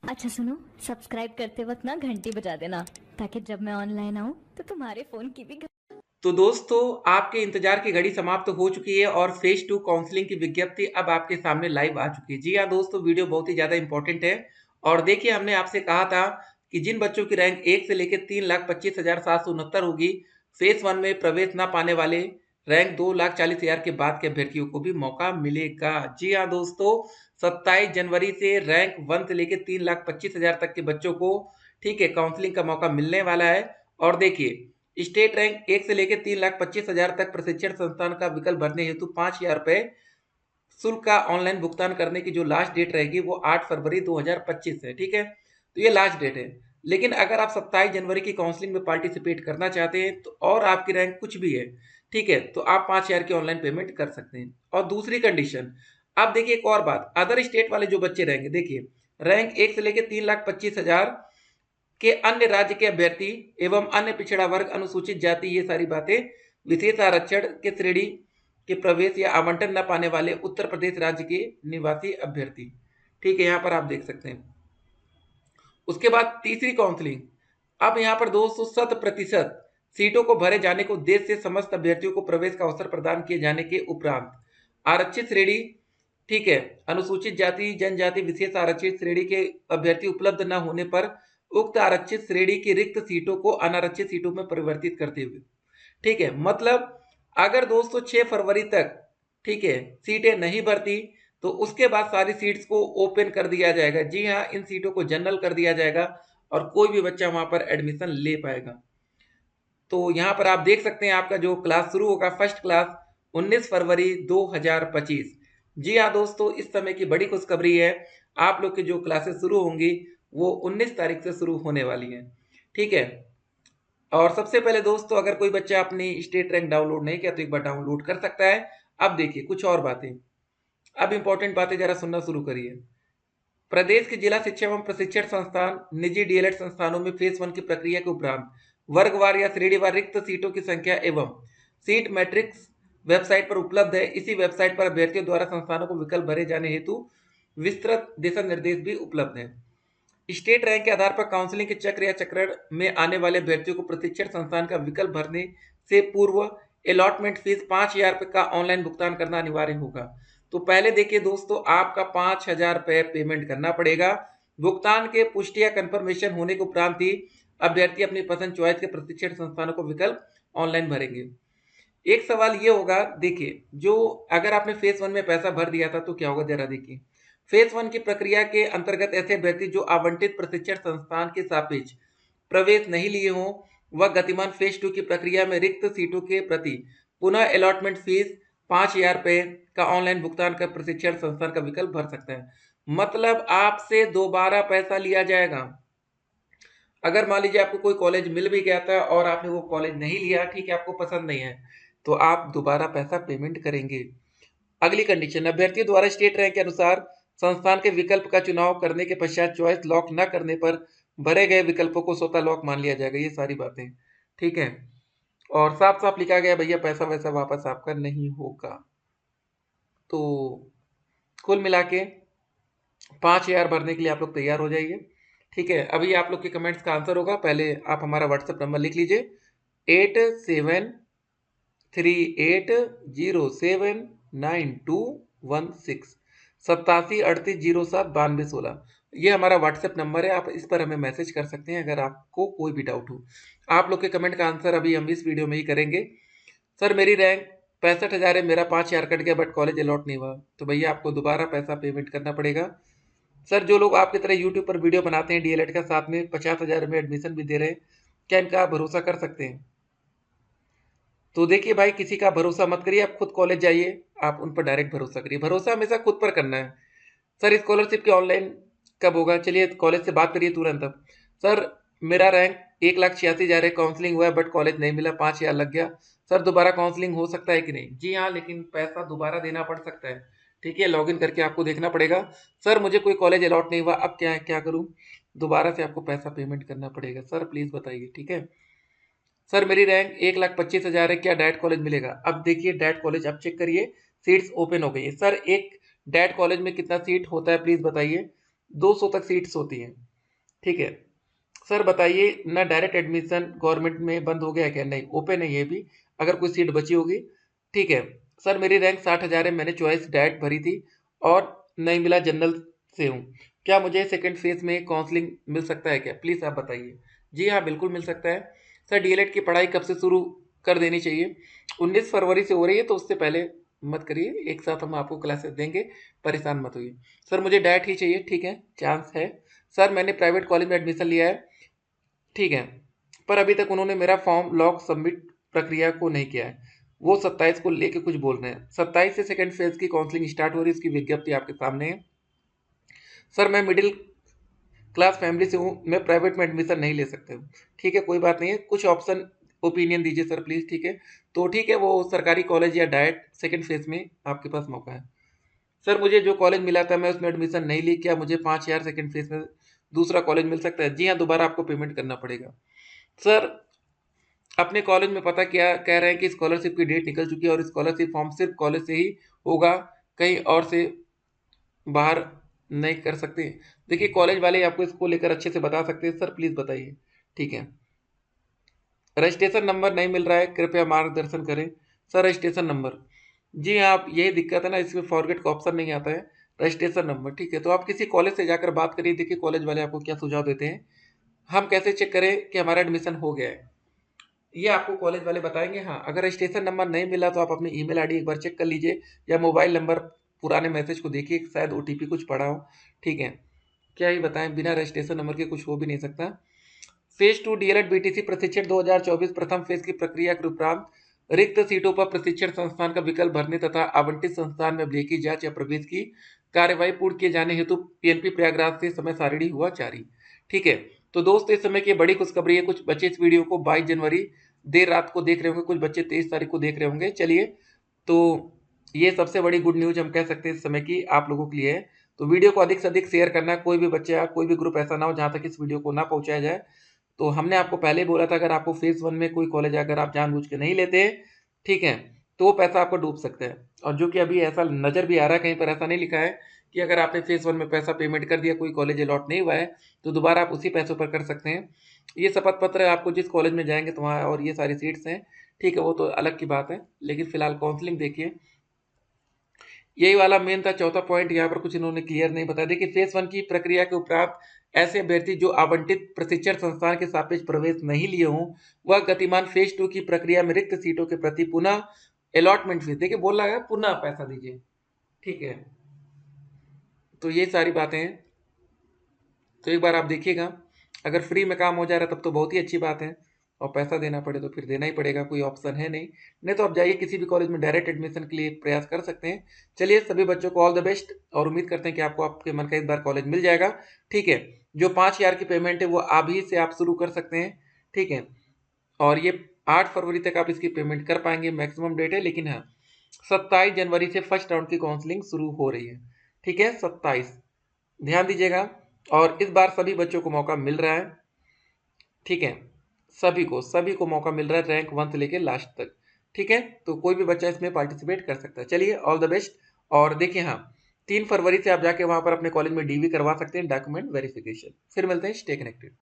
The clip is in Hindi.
अच्छा सुनो, सब्सक्राइब करते वक्त ना घंटी बजा देना ताकि जब मैं ऑनलाइन आऊँ तो तुम्हारे फोन की भी तो दोस्तों, आपके इंतजार की घड़ी समाप्त हो चुकी है और फेज 2 काउंसलिंग की विज्ञप्ति अब आपके सामने लाइव आ चुकी है। जी हाँ दोस्तों, वीडियो बहुत ही ज़्यादा इंपॉर्टेंट है। और देखिए, हमने आपसे कहा था कि जिन बच्चों की रैंक 1 से लेकर 3,25,769 होगी, फेज 1 में प्रवेश ना पाने वाले रैंक 2,40,000 के बाद के अभ्यर्थियों को भी मौका मिलेगा। जी हाँ दोस्तों, 27 जनवरी से रैंक 1 से लेकर 3,25,000 तक के बच्चों को ठीक है काउंसलिंग का मौका मिलने वाला है। और देखिए, स्टेट रैंक 1 से लेकर 3,25,000 तक प्रशिक्षण संस्थान का विकल्प भरने हेतु 5,000 रुपए शुल्क का ऑनलाइन भुगतान करने की जो लास्ट डेट रहेगी वो 8 फरवरी 2025 है। ठीक है, तो ये लास्ट डेट है। लेकिन अगर आप 27 जनवरी की काउंसलिंग में पार्टिसिपेट करना चाहते हैं तो और आपकी रैंक कुछ भी है, ठीक है, तो आप 5,000 की ऑनलाइन पेमेंट कर सकते हैं। और दूसरी कंडीशन, अब देखिए एक और बात, अदर स्टेट वाले जो बच्चे रहेंगे, देखिए रैंक 1 से लेकर 3,25,000 के अन्य राज्य के अभ्यर्थी एवं अन्य पिछड़ा वर्ग, अनुसूचित जाति, ये सारी बातें, विशेष आरक्षण के श्रेणी के प्रवेश या आवंटन न पाने वाले उत्तर प्रदेश राज्य के निवासी अभ्यर्थी। ठीक है, यहाँ पर आप देख सकते हैं। उसके बाद तीसरी काउंसलिंग, अब यहाँ पर दोस्तों 100% सीटों को भरे जाने के उद्देश्य से समस्त अभ्यर्थियों को प्रवेश का अवसर प्रदान किए जाने के उपरांत आरक्षित श्रेणी, ठीक है, अनुसूचित जाति जनजाति विशेष आरक्षित श्रेणी के अभ्यर्थी उपलब्ध न होने पर उक्त आरक्षित श्रेणी की रिक्त सीटों को अनारक्षित सीटों में परिवर्तित करते हुए, ठीक है, मतलब अगर दोस्तों 6 फरवरी तक, ठीक है, सीटें नहीं भरती तो उसके बाद सारी सीट्स को ओपन कर दिया जाएगा। जी हाँ, इन सीटों को जनरल कर दिया जाएगा और कोई भी बच्चा वहां पर एडमिशन ले पाएगा। तो यहाँ पर आप देख सकते हैं आपका जो क्लास शुरू होगा, फर्स्ट क्लास 19 फरवरी 2025। जी हाँ दोस्तों, इस समय की बड़ी खुशखबरी है, आप लोग की जो क्लासेस शुरू होंगी वो 19 तारीख से शुरू होने वाली हैं। ठीक है, और सबसे पहले दोस्तों, अगर कोई बच्चा अपनी स्टेट रैंक डाउनलोड नहीं किया तो एक बार डाउनलोड कर सकता है। अब देखिए कुछ और बातें, अब इंपॉर्टेंट बातें जरा सुनना शुरू करिए। प्रदेश के जिला शिक्षा एवं प्रशिक्षण संस्थान निजी डीएलएड संस्थानों में फेज 1 की प्रक्रिया के उपरांत वर्गवार या श्रेणीवार रिक्त सीटों की संख्या एवं सीट मैट्रिक्स वेबसाइट पर उपलब्ध है। इसी वेबसाइट पर अभ्यर्थियों द्वारा संस्थानों को विकल्प भरे जाने हेतु विस्तृत दिशा निर्देश भी उपलब्ध है। स्टेट रैंक के आधार पर काउंसलिंग के चक्र या चक्रण में आने वाले अभ्यर्थियों को प्रशिक्षण संस्थान का विकल्प भरने से पूर्व अलॉटमेंट फीस 5,000 का ऑनलाइन भुगतान करना अनिवार्य होगा। तो पहले देखिए दोस्तों, आपका 5,000 रुपये पेमेंट करना पड़ेगा। भुगतान के पुष्टि या कंफर्मेशन होने के उपरांत ही अभ्यर्थी अपनी पसंद चॉइस के प्रशिक्षण संस्थानों को विकल्प ऑनलाइन भरेंगे। एक सवाल ये होगा, देखिए जो अगर आपने फेज 1 में पैसा भर दिया था तो क्या होगा, जरा देखिए। फेज 1 की प्रक्रिया के अंतर्गत ऐसे अभ्यर्थी जो आवंटित प्रशिक्षण संस्थान के सापेक्ष प्रवेश नहीं लिए हों, वह गतिमान फेज 2 की प्रक्रिया में रिक्त सीटों के प्रति पुनः अलॉटमेंट फीस 5,000 रुपये का ऑनलाइन भुगतान कर प्रशिक्षण संस्थान का विकल्प भर सकता है। मतलब आपसे दोबारा पैसा लिया जाएगा। अगर मान लीजिए आपको कोई कॉलेज मिल भी गया था और आपने वो कॉलेज नहीं लिया, ठीक है, आपको पसंद नहीं है, तो आप दोबारा पैसा पेमेंट करेंगे। अगली कंडीशन, अभ्यर्थी द्वारा स्टेट रैंक के अनुसार संस्थान के विकल्प का चुनाव करने के पश्चात चॉइस लॉक न करने पर भरे गए विकल्पों को स्वतः लॉक मान लिया जाएगा। ये सारी बातें ठीक है, और साफ साफ लिखा गया भैया पैसा वैसा वापस आपका नहीं होगा। तो कुल मिला के 5,000 भरने के लिए आप लोग तैयार हो जाइए। ठीक है, अभी आप लोग के कमेंट्स का आंसर होगा, पहले आप हमारा व्हाट्सएप नंबर लिख लीजिए, 8738079216, 8738079216। ये हमारा व्हाट्सएप नंबर है, आप इस पर हमें मैसेज कर सकते हैं अगर आपको कोई भी डाउट हो। आप लोग के कमेंट का आंसर अभी हम इस वीडियो में ही करेंगे। सर मेरी रैंक 65,000 है, मेरा 5,000 कट गया बट कॉलेज अलॉट नहीं हुआ, तो भैया आपको दोबारा पैसा पेमेंट करना पड़ेगा। सर जो लोग आपकी तरह यूट्यूब पर वीडियो बनाते हैं डीएलएड का, साथ में 50,000 में एडमिशन भी दे रहे हैं, क्या इनका आप भरोसा कर सकते हैं? तो देखिए भाई, किसी का भरोसा मत करिए, आप खुद कॉलेज जाइए, आप उन पर डायरेक्ट भरोसा करिए, भरोसा हमेशा खुद पर करना है। सर स्कॉलरशिप के ऑनलाइन कब होगा? चलिए कॉलेज से बात करिए तुरंत। अब सर मेरा रैंक 1,86,000 है, काउंसलिंग हुआ है बट कॉलेज नहीं मिला, 5,000 लग गया, सर दोबारा काउंसलिंग हो सकता है कि नहीं? जी हाँ, लेकिन पैसा दोबारा देना पड़ सकता है। ठीक है, लॉगिन करके आपको देखना पड़ेगा। सर मुझे कोई कॉलेज अलॉट नहीं हुआ, अब क्या है, क्या करूँ? दोबारा से आपको पैसा पेमेंट करना पड़ेगा। सर प्लीज़ बताइए। ठीक है, सर मेरी रैंक 1,25,000 है, क्या डाइट कॉलेज मिलेगा? अब देखिए डाइट कॉलेज, अब चेक करिए, सीट्स ओपन हो गई है। सर एक डाइट कॉलेज में कितना सीट होता है प्लीज़ बताइए? 200 तक सीट्स होती हैं। ठीक है सर, बताइए ना, डायरेक्ट एडमिशन गवर्नमेंट में बंद हो गया है क्या? नहीं, ओपन है ये भी, अगर कोई सीट बची होगी। ठीक है सर, मेरी रैंक 60,000 है, मैंने चॉइस डायरेक्ट भरी थी और नहीं मिला, जनरल से हूँ, क्या मुझे सेकंड फेज में काउंसलिंग मिल सकता है क्या? प्लीज़ आप बताइए। जी हाँ, बिल्कुल मिल सकता है। सर, डीएलएड की पढ़ाई कब से शुरू कर देनी चाहिए? 19 फरवरी से हो रही है, तो उससे पहले मत करिए, एक साथ हम आपको क्लासेस देंगे, परेशान मत होइए। सर, मुझे डायरेक्ट ही चाहिए। ठीक है, चांस है। सर, मैंने प्राइवेट कॉलेज में एडमिशन लिया है। ठीक है, पर अभी तक उन्होंने मेरा फॉर्म लॉक सबमिट प्रक्रिया को नहीं किया है। वो 27 को लेके कुछ बोल रहे हैं। 27 से सेकंड फेज की काउंसलिंग स्टार्ट हो रही है, इसकी विज्ञप्ति आपके सामने है। सर, मैं मिडिल क्लास फैमिली से हूँ, मैं प्राइवेट में एडमिशन नहीं ले सकते हूँ। ठीक है, कोई बात नहीं है, कुछ ऑप्शन ओपिनियन दीजिए सर प्लीज़। ठीक है, तो ठीक है, वो सरकारी कॉलेज या डायरेक्ट सेकंड फेज में आपके पास मौका है। सर, मुझे जो कॉलेज मिला था मैं उसमें एडमिशन नहीं ली, क्या मुझे 5,000 सेकंड फेज में दूसरा कॉलेज मिल सकता है? जी हाँ, दोबारा आपको पेमेंट करना पड़ेगा। सर, अपने कॉलेज में पता क्या कह रहे हैं कि स्कॉलरशिप की डेट निकल चुकी है और स्कॉलरशिप फॉर्म सिर्फ कॉलेज से ही होगा, कहीं और से बाहर नहीं कर सकते। देखिए, कॉलेज वाले आपको इसको लेकर अच्छे से बता सकते हैं। सर, प्लीज़ बताइए। ठीक है, रजिस्ट्रेशन नंबर नहीं मिल रहा है, कृपया मार्गदर्शन करें। सर, रजिस्ट्रेशन नंबर, जी हाँ, आप यही दिक्कत है ना, इसमें फॉरगेट का ऑप्शन नहीं आता है, रजिस्ट्रेशन नंबर। ठीक है, तो आप किसी कॉलेज से जाकर बात करिए, देखिए कॉलेज वाले आपको क्या सुझाव देते हैं। हम कैसे चेक करें कि हमारा एडमिशन हो गया है? ये आपको कॉलेज वाले बताएंगे। हाँ, अगर रजिस्ट्रेशन नंबर नहीं मिला तो आप अपनी ईमेल आईडी एक बार चेक कर लीजिए, या मोबाइल नंबर पुराने मैसेज को देखिए, शायद ओटीपी कुछ पड़ा हो। ठीक है, क्या ही बताएं, बिना रजिस्ट्रेशन नंबर के कुछ हो भी नहीं सकता। फेज 2 डीएलएड बीटीसी प्रशिक्षण 2024 प्रथम फेज की प्रक्रिया के उपरांत रिक्त सीटों पर प्रशिक्षण संस्थान का विकल्प भरने तथा आवंटित संस्थान में अभिलेखी जांच या प्रवेश की कार्यवाही पूर्ण किए जाने हेतु पीएनपी प्रयागराज से समय सारिणी हुआ जारी। ठीक है, तो दोस्तों, इस समय की बड़ी खुशखबरी है। कुछ बच्चे इस वीडियो को 22 जनवरी देर रात को देख रहे होंगे, कुछ बच्चे 23 तारीख को देख रहे होंगे। चलिए, तो ये सबसे बड़ी गुड न्यूज हम कह सकते हैं इस समय की आप लोगों के लिए है। तो वीडियो को अधिक से अधिक शेयर करना, कोई भी बच्चा, कोई भी ग्रुप ऐसा ना हो जहाँ तक इस वीडियो को ना पहुंचाया जाए। तो हमने आपको पहले ही बोला था, अगर आपको फेज 1 में कोई कॉलेज अगर आप जानबूझ के नहीं लेते, ठीक है, तो वो पैसा आपको डूब सकता है। और जो कि अभी ऐसा नज़र भी आ रहा है, कहीं पर ऐसा नहीं लिखा है कि अगर आपने फेज 1 में पैसा पेमेंट कर दिया, कोई कॉलेज अलॉट नहीं हुआ है, तो दोबारा आप उसी पैसों पर कर सकते हैं। ये शपथ पत्र है, आपको जिस कॉलेज में जाएंगे तो वहाँ, और ये सारी सीट्स हैं। ठीक है, वो तो अलग की बात है, लेकिन फिलहाल काउंसलिंग देखिए, यही वाला मेन था। चौथा पॉइंट यहाँ पर कुछ इन्होंने क्लियर नहीं बताया। देखिए, फेज 1 की प्रक्रिया के उपरांत ऐसे अभ्यर्थी जो आवंटित प्रशिक्षण संस्थान के सापेक्ष प्रवेश नहीं लिए हों, वह गतिमान फेज 2 की प्रक्रिया में रिक्त सीटों के प्रति पुनः अलॉटमेंट फीस, देखिए बोल रहा है पुनः पैसा दीजिए। ठीक है, तो ये सारी बातें हैं, तो एक बार आप देखिएगा। अगर फ्री में काम हो जा रहा है तब तो बहुत ही अच्छी बात है, और पैसा देना पड़े तो फिर देना ही पड़ेगा, कोई ऑप्शन है नहीं। नहीं तो आप जाइए किसी भी कॉलेज में डायरेक्ट एडमिशन के लिए प्रयास कर सकते हैं। चलिए, सभी बच्चों को ऑल द बेस्ट, और उम्मीद करते हैं कि आपको आपके मन का इस बार कॉलेज मिल जाएगा। ठीक है, जो 5,000 की पेमेंट है वो अभी से आप शुरू कर सकते हैं। ठीक है, और ये 8 फरवरी तक आप इसकी पेमेंट कर पाएंगे, मैक्सिमम डेट है। लेकिन हाँ, 27 जनवरी से फर्स्ट राउंड की काउंसलिंग शुरू हो रही है। ठीक है, 27, ध्यान दीजिएगा। और इस बार सभी बच्चों को मौका मिल रहा है। ठीक है, सभी को मौका मिल रहा है, रैंक 1 से लेकर लास्ट तक। ठीक है, तो कोई भी बच्चा इसमें पार्टिसिपेट कर सकता है। चलिए, ऑल द बेस्ट। और देखिए, हाँ, 3 फरवरी से आप जाके वहां पर अपने कॉलेज में डीवी करवा सकते हैं, डॉक्यूमेंट वेरिफिकेशन। फिर मिलते हैं, स्टे कनेक्टेड।